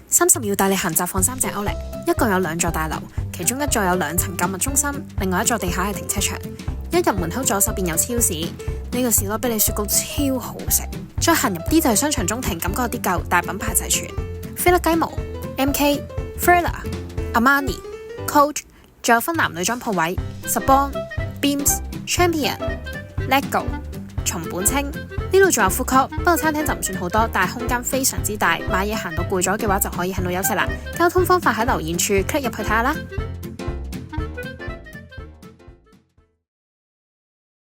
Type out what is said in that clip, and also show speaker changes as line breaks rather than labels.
30秒帶你行集放3隻歐力，一共有2座大樓，其中一座有2層購物中心，另外一座地下係停車場。一入門口左手邊有超市，呢個士多啤梨雪糕超好食。再行入啲就係商場中庭，感覺有啲舊，大品牌齊全。菲勒雞毛、MK、Furla、Armani、Coach， 仲有分男女裝鋪位 ，Saban、Beams、Champion、Lego、松本清。呢度仲有 food court， 不過餐廳就唔算好多，但係空間非常之大，買嘢行到攰咗嘅話就可以喺度休息啦。交通方法喺留言處 click 入去睇下啦。